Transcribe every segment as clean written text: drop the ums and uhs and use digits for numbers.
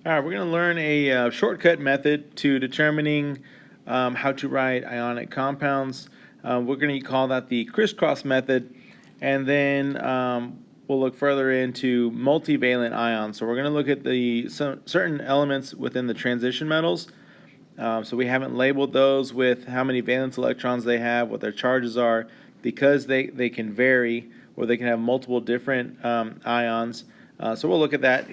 All right, we're going to learn a shortcut method to determining how to write ionic compounds. We're going to call that the Criss-Cross method, and then we'll look further into multivalent ions. So we're going to look at the certain elements within the transition metals. So we haven't labeled those with how many valence electrons they have, what their charges are, because they can vary, or they can have multiple different ions. So we'll look at that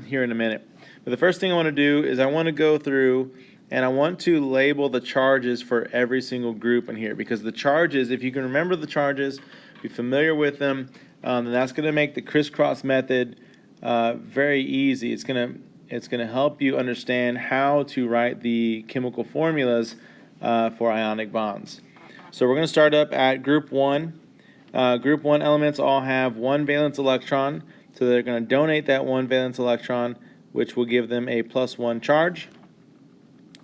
here in a minute. But the first thing I want to do is I want to go through and I want to label the charges for every single group in here, because the charges, if you can remember the charges, be familiar with them, then that's going to make the Criss-Cross method very easy. It's going to help you understand how to write the chemical formulas for ionic bonds. So we're going to start up at group 1. Group 1 elements all have one valence electron, so they're going to donate that one valence electron, which will give them a +1 charge.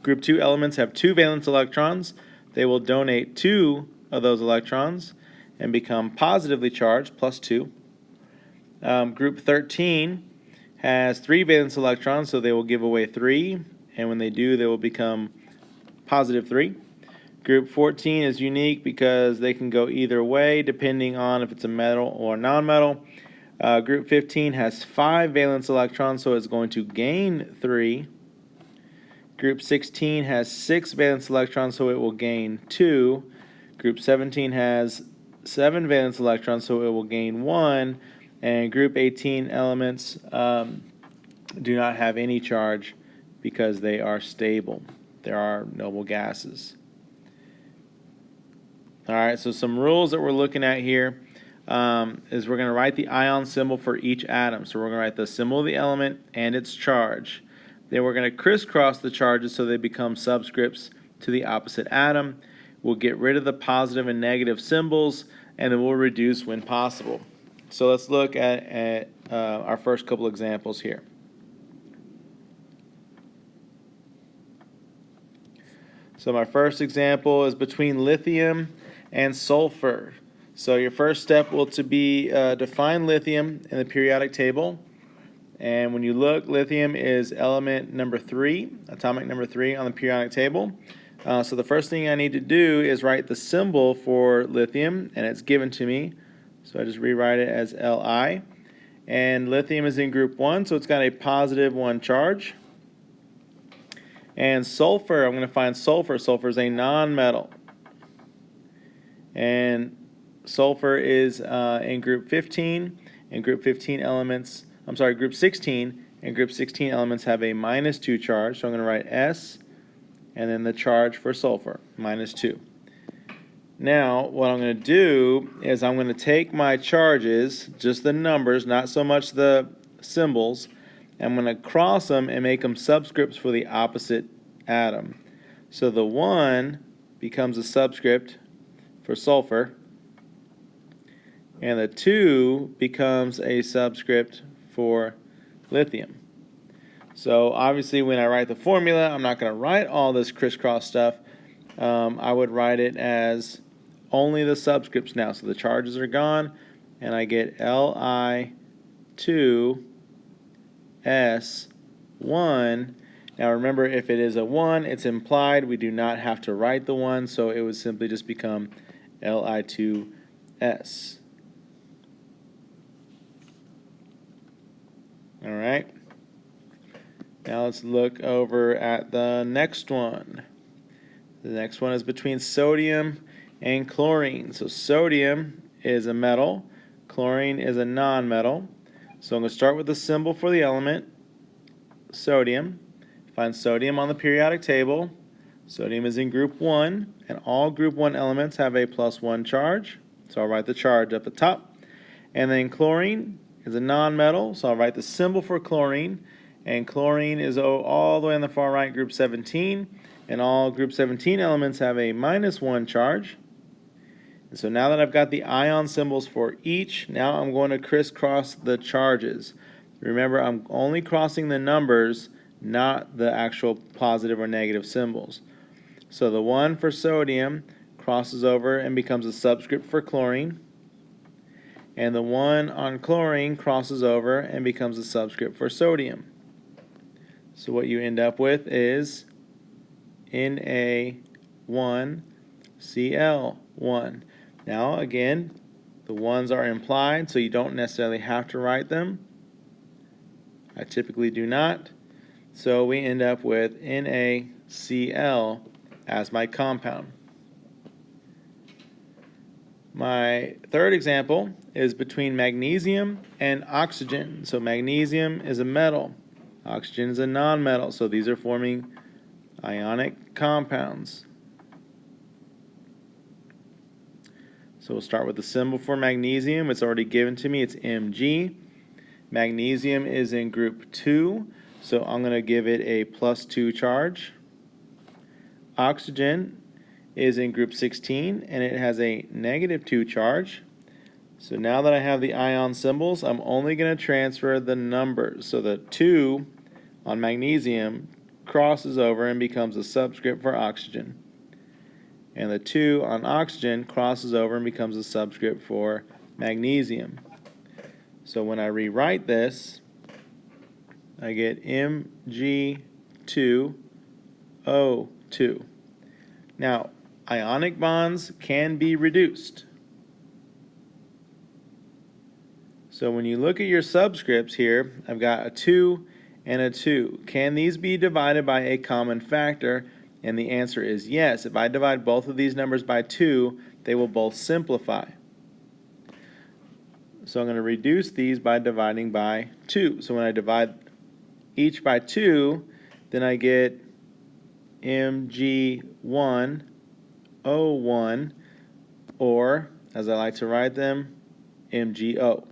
Group 2 elements have two valence electrons. They will donate 2 of those electrons and become positively charged, +2. Group 13 has 3 valence electrons, so they will give away 3, and when they do, they will become +3. Group 14 is unique because they can go either way depending on if it's a metal or nonmetal. Group 15 has 5 valence electrons, so it's going to gain 3. Group 16 has 6 valence electrons, so it will gain 2. Group 17 has 7 valence electrons, so it will gain 1. And group 18 elements do not have any charge because they are stable. There are noble gases. All right, so some rules that we're looking at here. Is we're going to write the ion symbol for each atom. So we're going to write the symbol of the element and its charge. Then we're going to crisscross the charges so they become subscripts to the opposite atom. We'll get rid of the positive and negative symbols, and then we'll reduce when possible. So let's look at our first couple examples here. So my first example is between lithium and sulfur. So your first step will be define lithium in the periodic table. And when you look, lithium is element number 3, atomic number 3 on the periodic table. So the first thing I need to do is write the symbol for lithium, and it's given to me. So I just rewrite it as Li. And lithium is in group 1, so it's got a +1 charge. And sulfur, I'm going to find sulfur. Sulfur is a nonmetal. And sulfur is in group 15, and group 16, and group 16 elements have a -2 charge, so I'm going to write S, and then the charge for sulfur, -2. Now, what I'm going to do is I'm going to take my charges, just the numbers, not so much the symbols, I'm going to cross them and make them subscripts for the opposite atom. So the 1 becomes a subscript for sulfur, and the 2 becomes a subscript for lithium. So obviously when I write the formula, I'm not going to write all this crisscross stuff. I would write it as only the subscripts now. So the charges are gone, and I get Li2S1. Now remember, if it is a 1, it's implied. We do not have to write the 1, so it would simply just become Li2S. All right. Now let's look over at the next one. The next one is between sodium and chlorine. So sodium is a metal, chlorine is a nonmetal. So I'm going to start with the symbol for the element, sodium. Find sodium on the periodic table. Sodium is in group 1, and all group 1 elements have a +1 charge. So I'll write the charge at the top. And then chlorine is a nonmetal, so I'll write the symbol for chlorine. And chlorine is all the way on the far right, group 17. And all group 17 elements have a -1 charge. And so now that I've got the ion symbols for each, now I'm going to crisscross the charges. Remember, I'm only crossing the numbers, not the actual positive or negative symbols. So the 1 for sodium crosses over and becomes a subscript for chlorine. And the 1 on chlorine crosses over and becomes a subscript for sodium. So what you end up with is Na1Cl1. Now again, the ones are implied, so you don't necessarily have to write them. I typically do not. So we end up with NaCl as my compound. My third example is between magnesium and oxygen. So magnesium is a metal, oxygen is a nonmetal, so these are forming ionic compounds. So we'll start with the symbol for magnesium. It's already given to me, it's Mg. Magnesium is in group 2, so I'm going to give it a +2 charge. Oxygen is in group 16, and it has a -2 charge. So now that I have the ion symbols, I'm only going to transfer the numbers. So the 2 on magnesium crosses over and becomes a subscript for oxygen. And the 2 on oxygen crosses over and becomes a subscript for magnesium. So when I rewrite this, I get Mg2O2. Now, ionic bonds can be reduced. So when you look at your subscripts here, I've got a 2 and a 2. Can these be divided by a common factor? And the answer is yes. If I divide both of these numbers by 2, they will both simplify. So I'm going to reduce these by dividing by 2. So when I divide each by 2, then I get Mg1O1, or, as I like to write them, MgO,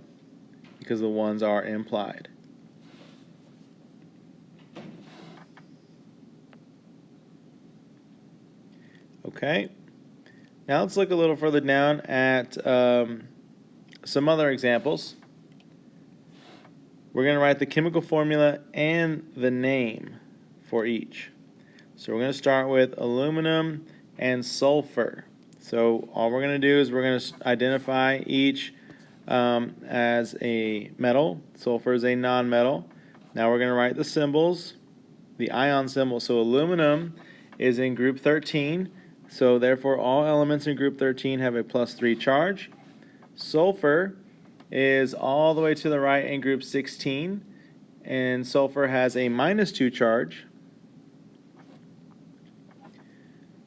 because the ones are implied. Okay, now let's look a little further down at some other examples. We're going to write the chemical formula and the name for each. So we're going to start with aluminum and sulfur. So all we're going to do is we're going to identify each as a metal. Sulfur is a nonmetal. Now we're going to write the symbols, the ion symbol. So aluminum is in group 13. So therefore all elements in group 13 have a +3 charge. Sulfur is all the way to the right in group 16, and sulfur has a -2 charge.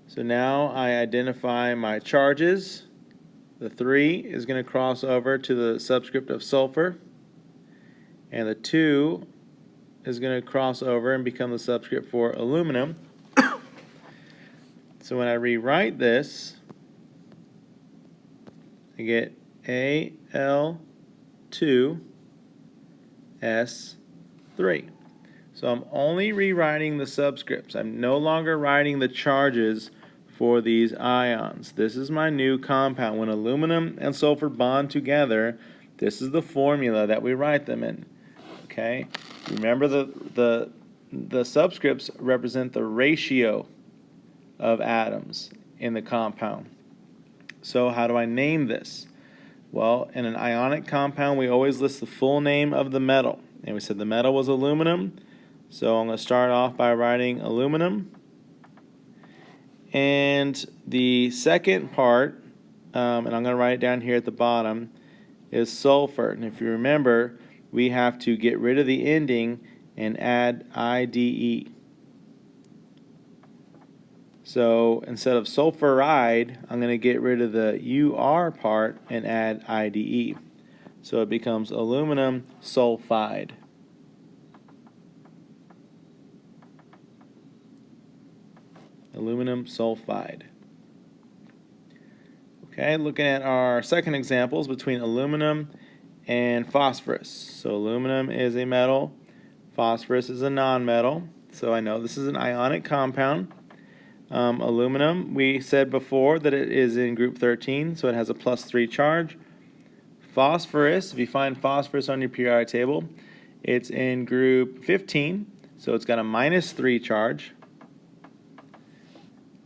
So now I identify my charges. The 3 is going to cross over to the subscript of sulfur, and the 2 is going to cross over and become the subscript for aluminum. So when I rewrite this, I get Al2S3. So I'm only rewriting the subscripts. I'm no longer writing the charges for these ions. This is my new compound. When aluminum and sulfur bond together, this is the formula that we write them in. Okay? Remember the subscripts represent the ratio of atoms in the compound. So how do I name this? Well, in an ionic compound, we always list the full name of the metal. And we said the metal was aluminum. So I'm going to start off by writing aluminum. And the second part, and I'm going to write it down here at the bottom, is sulfur. And if you remember, we have to get rid of the ending and add IDE. So instead of sulfuride, I'm going to get rid of the UR part and add IDE. So it becomes aluminum sulfide. Aluminum sulfide. Okay, looking at our second examples between aluminum and phosphorus. So aluminum is a metal, phosphorus is a nonmetal. So I know this is an ionic compound. Aluminum, we said before that it is in group 13, so it has a +3 charge. Phosphorus, if you find phosphorus on your periodic table, it's in group 15, so it's got a -3 charge.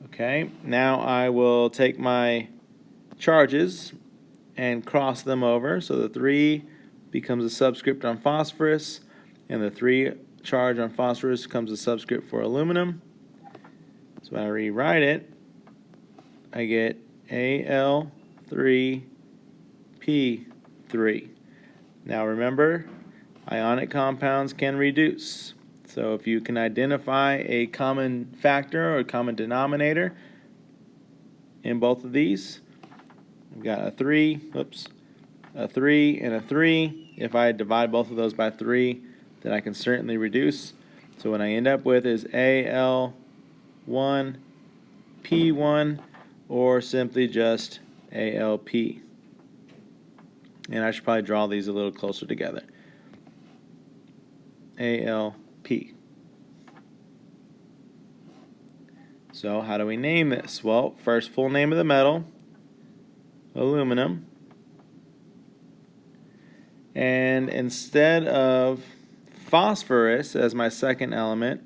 Okay, now I will take my charges and cross them over, so the 3 becomes a subscript on phosphorus, and the 3 charge on phosphorus becomes a subscript for aluminum. So when I rewrite it, I get Al3P3. Now remember, ionic compounds can reduce. So if you can identify a common factor or a common denominator in both of these, we've got a 3 and a 3. If I divide both of those by 3, then I can certainly reduce. So what I end up with is Al1P1, or simply just ALP. And I should probably draw these a little closer together. ALP. So how do we name this? Well, first full name of the metal, aluminum. And instead of phosphorus as my second element,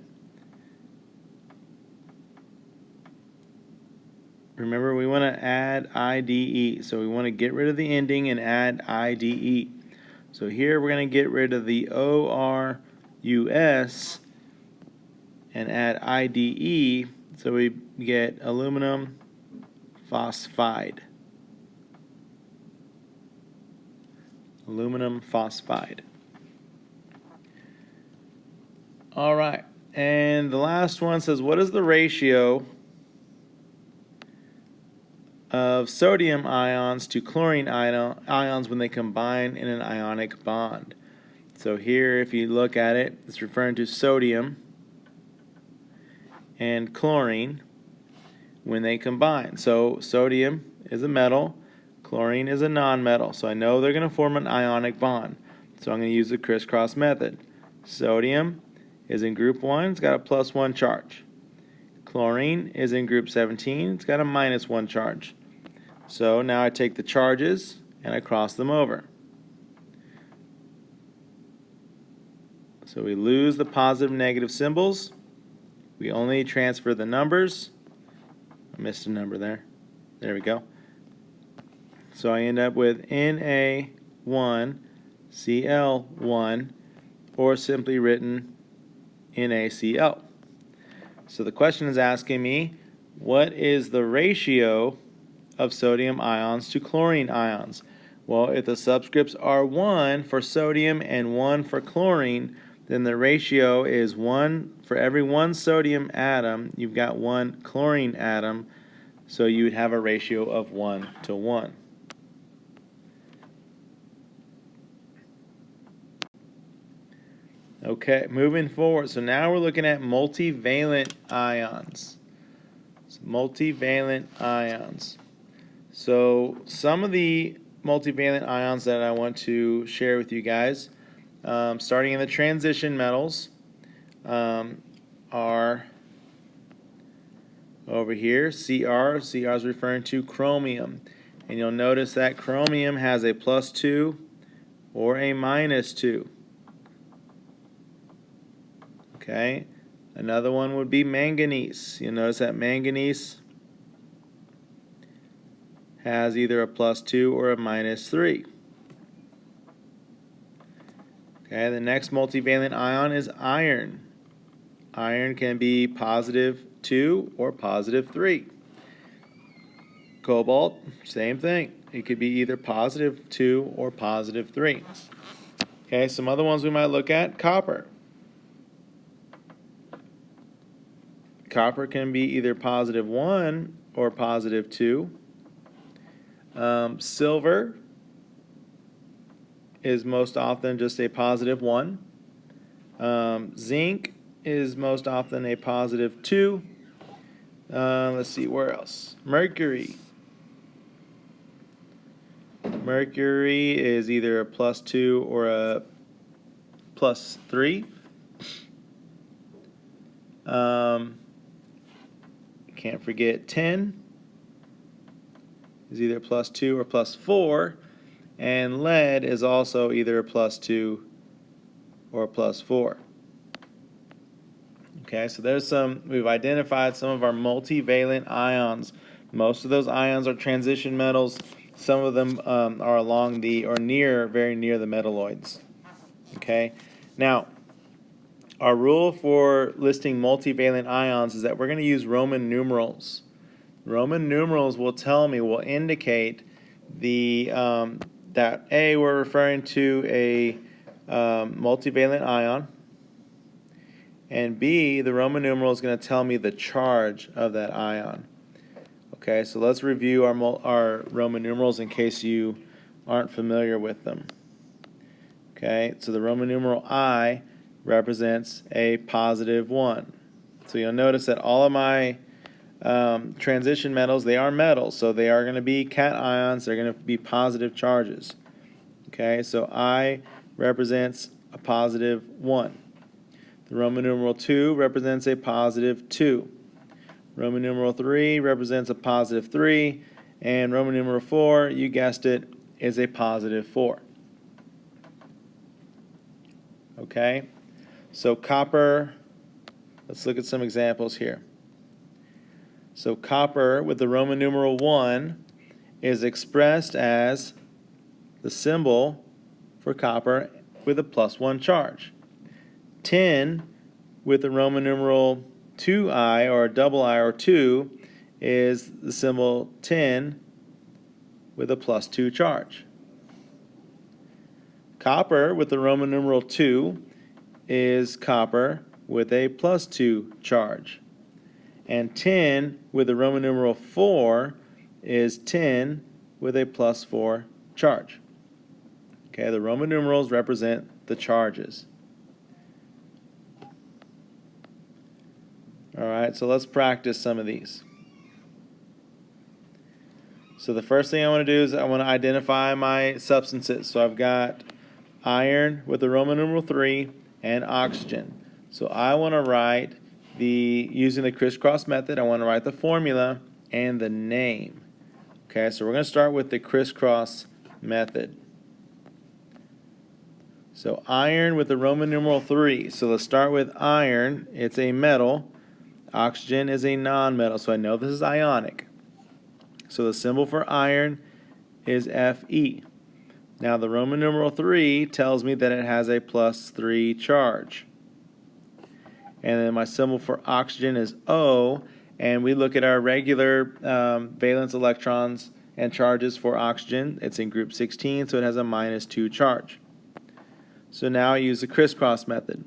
remember we want to add IDE. So we want to get rid of the ending and add IDE. So here we're going to get rid of the ORUS and add IDE. So we get aluminum phosphide. Aluminum phosphide. All right, and the last one says, what is the ratio of sodium ions to chlorine ions when they combine in an ionic bond? So here, if you look at it, it's referring to sodium and chlorine when they combine. So sodium is a metal, chlorine is a nonmetal. So I know they're going to form an ionic bond. So I'm going to use the Criss-Cross method. Sodium is in group 1, it's got a +1 charge. Chlorine is in group 17, it's got a -1 charge. So now I take the charges and I cross them over. So we lose the positive and negative symbols. We only transfer the numbers. I missed a number there. There we go. So I end up with Na1Cl1, or simply written NaCl. So the question is asking me, what is the ratio of sodium ions to chlorine ions? Well, if the subscripts are 1 for sodium and 1 for chlorine, then the ratio is 1 for every 1 sodium atom, you've got 1 chlorine atom, so you would have a ratio of 1 to 1. Okay, moving forward. So now we're looking at multivalent ions. Multivalent ions. So some of the multivalent ions that I want to share with you guys, starting in the transition metals, are over here, Cr. Cr is referring to chromium. And you'll notice that chromium has a +2 or a -2. Okay, another one would be manganese. You'll notice that manganese has either a +2 or a -3. Okay, the next multivalent ion is iron. Iron can be +2 or +3. Cobalt, same thing. It could be either +2 or +3. Okay, some other ones we might look at, copper. Copper can be either +1 or +2. Silver is most often just a +1. Zinc is most often a +2. Let's see, where else? Mercury. Mercury is either a +2 or a +3. Can't forget tin is either +2 or +4, and lead is also either a +2 or a +4. Okay, so we've identified some of our multivalent ions. Most of those ions are transition metals. Some of them are along the, or near, very near the metalloids. Okay, now our rule for listing multivalent ions is that we're going to use Roman numerals. Roman numerals will indicate the that A, we're referring to a multivalent ion, and B, the Roman numeral is going to tell me the charge of that ion. Okay, so let's review our Roman numerals in case you aren't familiar with them. Okay, so the Roman numeral I represents a positive 1. So you'll notice that all of my transition metals, they are metals, so they are going to be cations, they're going to be positive charges. Okay, so I represents a positive 1. The Roman numeral 2 represents a positive 2. Roman numeral 3 represents a positive 3, and Roman numeral 4, you guessed it, is a positive 4. Okay, so copper, let's look at some examples here. So copper with the Roman numeral 1 is expressed as the symbol for copper with a +1 charge. Tin with the Roman numeral 2I or double I or 2 is the symbol tin with a +2 charge. Copper with the Roman numeral 2 is copper with a +2 charge. And tin with the Roman numeral 4 is tin with a +4 charge. Okay, the Roman numerals represent the charges. Alright, so let's practice some of these. So the first thing I want to do is I want to identify my substances. So I've got iron with the Roman numeral 3 and oxygen. So I want to write using the Criss-Cross method, I want to write the formula and the name. Okay, so we're going to start with the Criss-Cross method. So iron with the Roman numeral 3. So let's start with iron. It's a metal. Oxygen is a nonmetal, so I know this is ionic. So the symbol for iron is Fe. Now the Roman numeral 3 tells me that it has a +3 charge. And then my symbol for oxygen is O, and we look at our regular valence electrons and charges for oxygen. It's in group 16, so it has a -2 charge. So now I use the Criss-Cross method.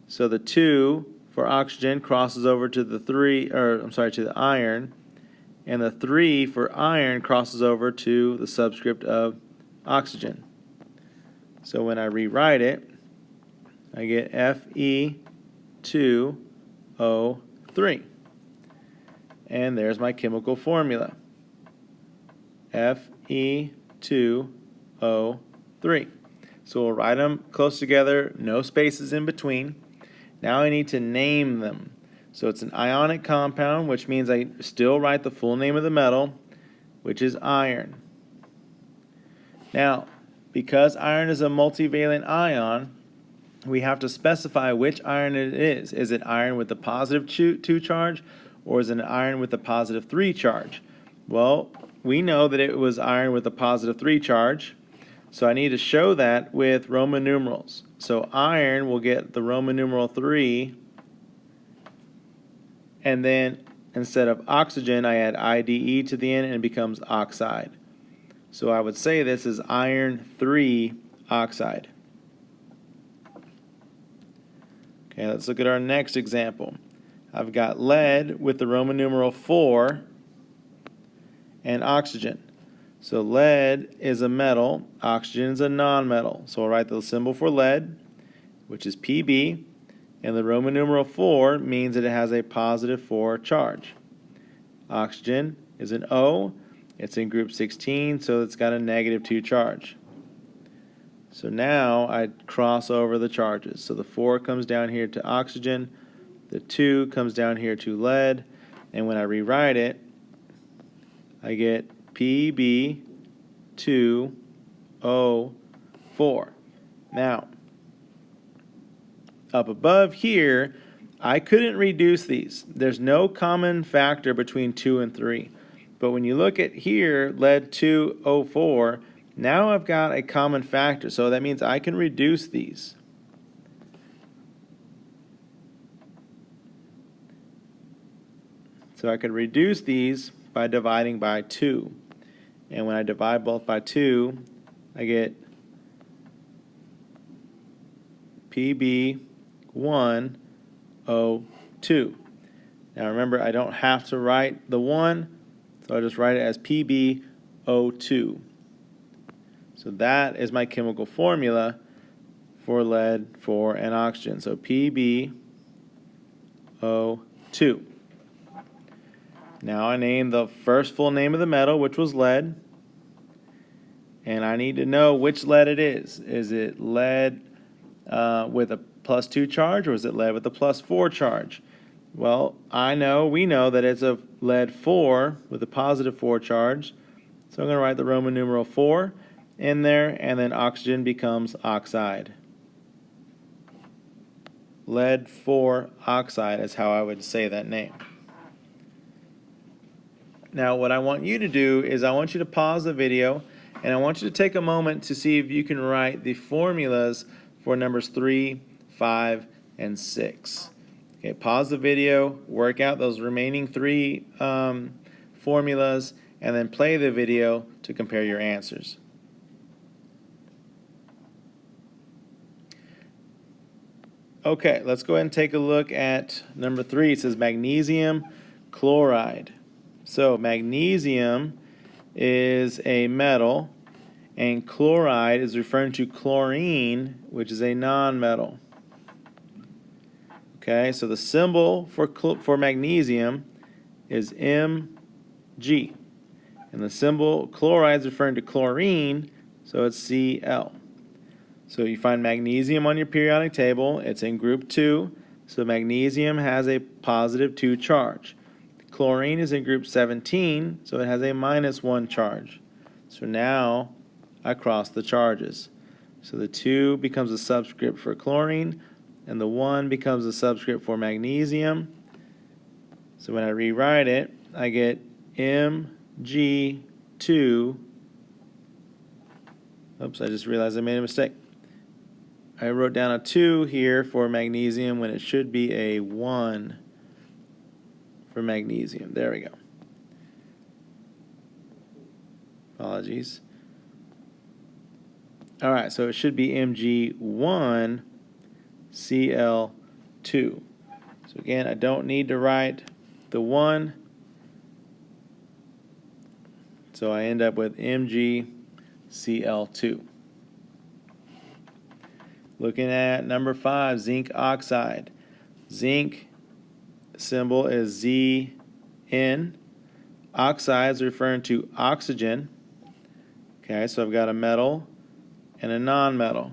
So the 2 for oxygen crosses over to the to the iron, and the 3 for iron crosses over to the subscript of oxygen. So when I rewrite it, I get Fe2O3. And there's my chemical formula. Fe2O3. So we'll write them close together, no spaces in between. Now I need to name them. So it's an ionic compound, which means I still write the full name of the metal, which is iron. Now, because iron is a multivalent ion, we have to specify which iron it is. Is it iron with the +2 charge, or is it an iron with the +3 charge? Well, we know that it was iron with a +3 charge, so I need to show that with Roman numerals. So iron will get the Roman numeral 3, and then instead of oxygen, I add IDE to the end and it becomes oxide. So I would say this is iron 3 oxide. Okay, let's look at our next example. I've got lead with the Roman numeral 4 and oxygen. So lead is a metal, oxygen is a nonmetal. So I'll write the symbol for lead, which is Pb, and the Roman numeral 4 means that it has a +4 charge. Oxygen is an O, it's in group 16, so it's got a -2 charge. So now I cross over the charges. So the 4 comes down here to oxygen, the 2 comes down here to lead, and when I rewrite it, I get Pb2O4. Now, up above here, I couldn't reduce these. There's no common factor between 2 and 3. But when you look at here, lead 2O4, now I've got a common factor, so that means I can reduce these. So I could reduce these by dividing by 2. And when I divide both by 2, I get PB1O2. Now remember, I don't have to write the 1, so I just write it as PbO2. So that is my chemical formula for lead, 4, and oxygen. So PbO2. Now I name the first full name of the metal, which was lead. And I need to know which lead it is. Is it lead with a +2 charge, or is it lead with a +4 charge? Well, we know that it's a lead 4 with a +4 charge. So I'm going to write the Roman numeral 4 in there, and then oxygen becomes oxide. Lead 4 oxide is how I would say that name. Now what I want you to do is I want you to pause the video, and I want you to take a moment to see if you can write the formulas for numbers 3, 5, and 6. Okay, pause the video, work out those remaining 3 formulas, and then play the video to compare your answers. Okay, let's go ahead and take a look at number 3. It says magnesium chloride. So magnesium is a metal, and chloride is referring to chlorine, which is a nonmetal. Okay, so the symbol for magnesium is Mg, and the symbol chloride is referring to chlorine, so it's Cl. So you find magnesium on your periodic table. It's in group 2, so magnesium has a +2 charge. Chlorine is in group 17, so it has a -1 charge. So now I cross the charges. So the 2 becomes a subscript for chlorine, and the 1 becomes a subscript for magnesium. So when I rewrite it, I get Mg2. Oops, I just realized I made a mistake. I wrote down a 2 here for magnesium when it should be a 1 for magnesium. There we go. Apologies. All right, so it should be Mg1 Cl2. So again, I don't need to write the 1. So I end up with MgCl2. Looking at number 5, zinc oxide. Zinc symbol is Zn. Oxide is referring to oxygen. Okay, so I've got a metal and a nonmetal.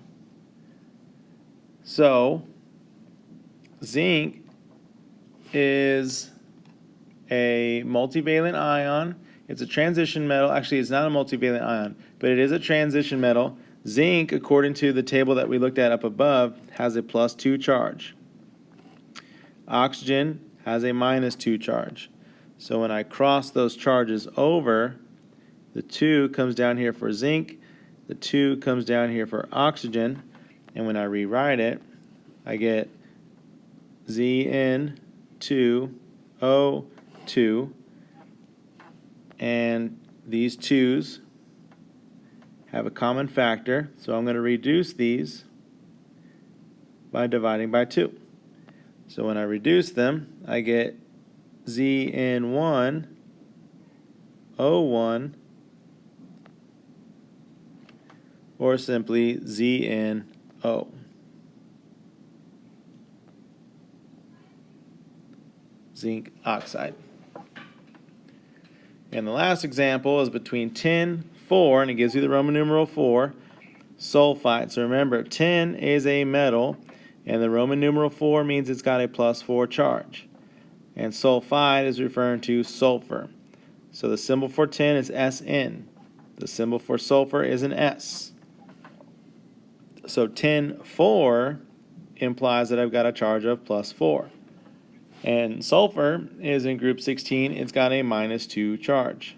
So zinc is a multivalent ion. It's a transition metal. Actually, it's not a multivalent ion, but it is a transition metal. Zinc, according to the table that we looked at up above, has a +2 charge. Oxygen has a -2 charge. So when I cross those charges over, the 2 comes down here for zinc, the 2 comes down here for oxygen, and when I rewrite it, I get Zn2O2, and these 2's have a common factor, so I'm going to reduce these by dividing by 2. So when I reduce them, I get Zn1O1, or simply ZnO. Zinc oxide. And the last example is between tin, 4, and it gives you the Roman numeral 4, sulfide. So remember, tin is a metal, and the Roman numeral 4 means it's got a +4 charge. And sulfide is referring to sulfur. So the symbol for tin is Sn. The symbol for sulfur is an S. So tin 4 implies that I've got a charge of +4. And sulfur is in group 16. It's got a -2 charge.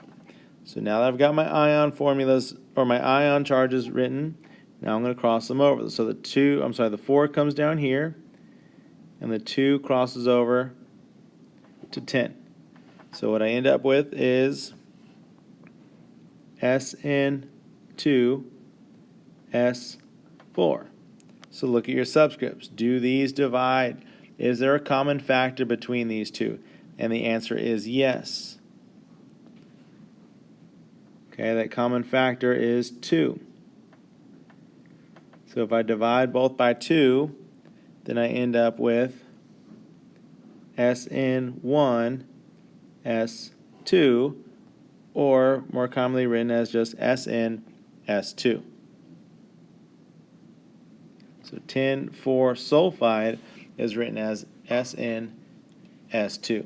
So now that I've got my ion formulas, or my ion charges written, now I'm going to cross them over. So the 4 comes down here, and the 2 crosses over to tin. So what I end up with is SN2S4. So look at your subscripts. Do these divide? Is there a common factor between these two? And the answer is yes. Okay, that common factor is 2. So if I divide both by 2, then I end up with SN1, S2, or more commonly written as just SN, S2. So tin 4 sulfide is written as SN, S2.